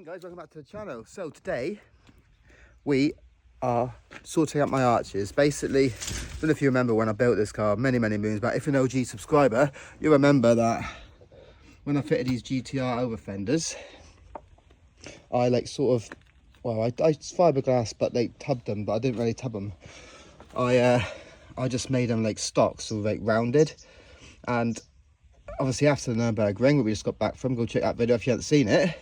Guys, welcome back to the channel. So today we are sorting out my arches. Basically, I don't know if you remember when I built this car many moons back. If you're an OG subscriber, you remember that when I fitted these GTR over fenders, I like sort of, well, I fiberglass, but they tubbed them, but I didn't really tub them. I just made them like stock, so like rounded. And obviously after the Nürburgring ring, we just got back from, go check that video if you haven't seen it.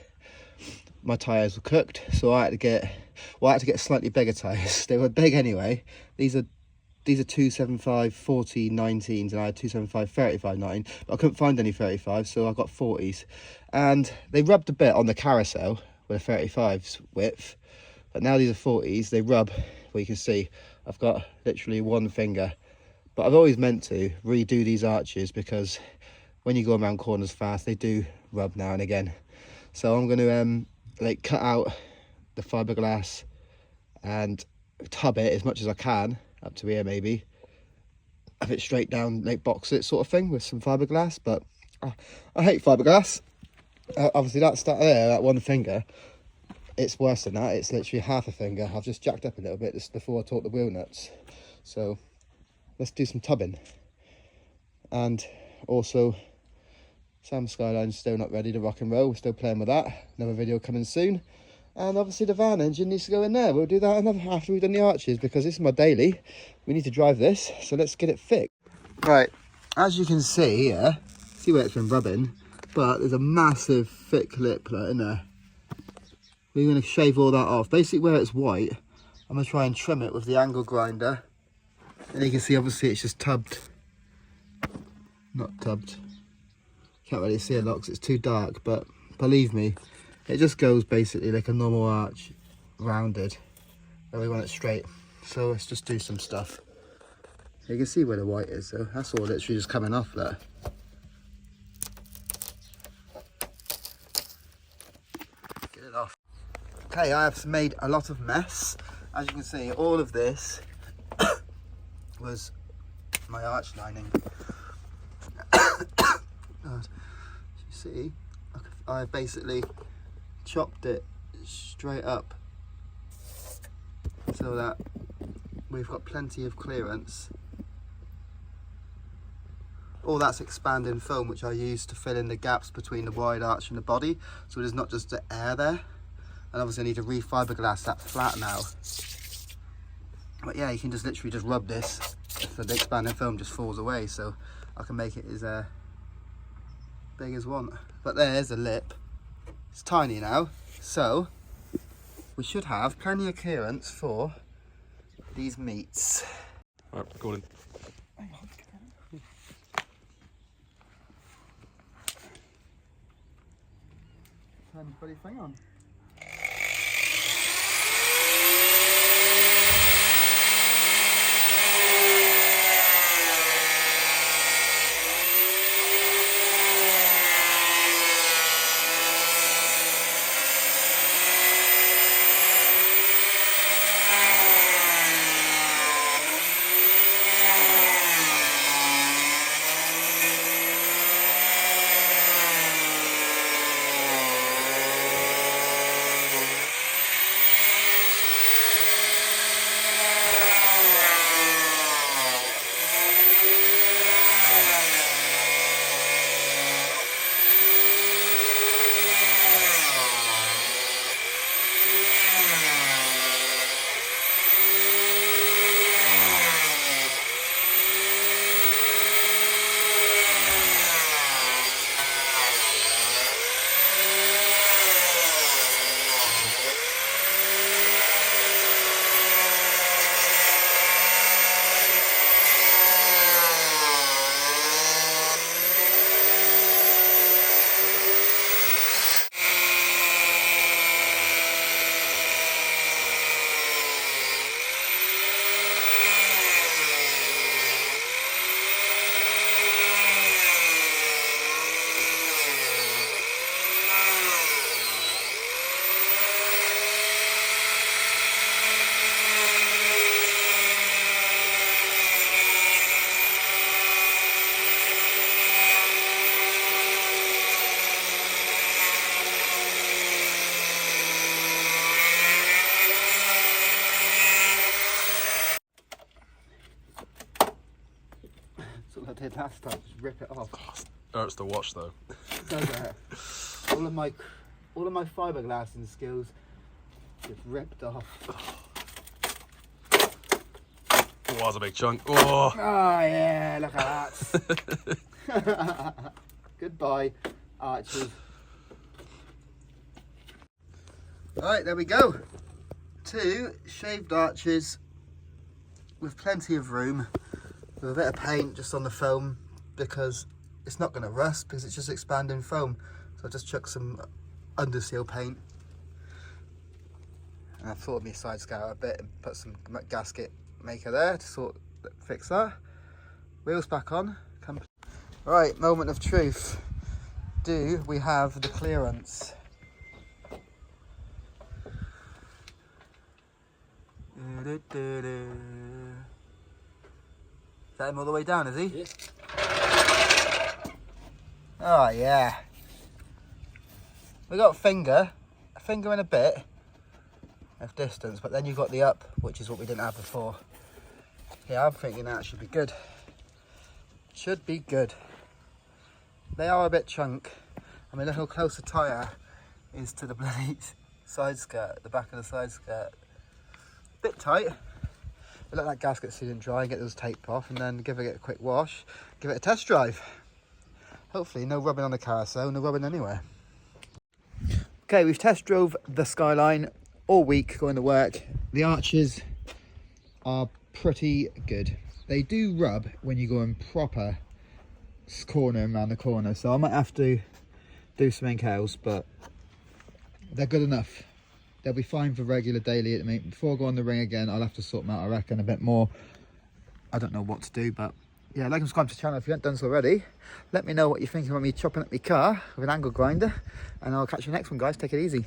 My tyres were cooked, so I had to get slightly bigger tyres. They were big anyway. These are 275 40 19s, and I had 275 35 19, but I couldn't find any 35s, so I got 40s. And they rubbed a bit on the carousel with a 35's width, but now these are 40s. They rub, well, you can see I've got literally one finger, but I've always meant to redo these arches because when you go around corners fast, they do rub now and again. So I'm going to like cut out the fiberglass and tub it as much as I can up to here, maybe have it straight down, like box it sort of thing with some fiberglass. But I hate fiberglass. Obviously that start there, that one finger, it's worse than that. It's literally half a finger. I've just jacked up a little bit just before I taught the wheel nuts. So let's do some tubbing. And also Sam Skyline's still not ready to rock and roll. We're still playing with that. Another video coming soon. And obviously the van engine needs to go in there. We'll do that after we've done the arches, because this is my daily. We need to drive this, so let's get it fixed. Right, as you can see here, see where it's been rubbing, but there's a massive thick lip right in there. We're going to shave all that off. Basically where it's white, I'm going to try and trim it with the angle grinder. And you can see obviously it's just tubbed. Not tubbed. Can't really see a lot because it's too dark, but believe me, it just goes basically like a normal arch, rounded, where we want it straight. So let's just do some stuff. You can see where the white is, so that's all literally just coming off there. Get it off. Okay, I have made a lot of mess. As you can see, all of this was my arch lining. As you see, I basically chopped it straight up so that we've got plenty of clearance. All that's expanding foam, which I use to fill in the gaps between the wide arch and the body, so there's not just the air there. And obviously I need to re-fiberglass that flat now. But yeah, you can just literally just rub this so the expanding foam just falls away, so I can make it as big as one. But there's a lip. It's tiny now, so we should have plenty of clearance for these meats. All right, recording. Turn the bloody thing on. what I did last time, just rip it off. Hurts to watch though. So all of my fiberglass and skills just ripped off. Oh, that's a big chunk. Oh, Yeah, look at that. Goodbye, archers. Right, there we go. 2 shaved arches with plenty of room, with a bit of paint just on the foam because it's not going to rust because it's just expanding foam. So I just chuck some underseal paint. And I thought of my side scout a bit and put some gasket maker there to sort of fix that. Wheels back on. Right, moment of truth. Do we have the clearance? Is that him all the way down, is he? Yeah. Oh yeah. We got a finger and a bit of distance, but then you've got the up, which is what we didn't have before. Yeah, I'm thinking that should be good. Should be good. They are a bit chunk. I mean, look how close the tyre is to the bloody side skirt, the back of the side skirt. Bit tight. But let that gasket sit and dry and get those taped off, and then give it a quick wash, give it a test drive. Hopefully no rubbing on the carousel, no rubbing anywhere. Okay, we've test drove the Skyline all week going to work. The arches are pretty good. They do rub when you go in proper corner around the corner, so I might have to do something else, but they're good enough. They'll be fine for regular daily. I mean, before I go on the ring again, I'll have to sort them out, I reckon, a bit more. I don't know what to do, but yeah, like and subscribe to the channel if you haven't done so already. Let me know what you're thinking about me chopping up my car with an angle grinder, and I'll catch you next one, guys. Take it easy.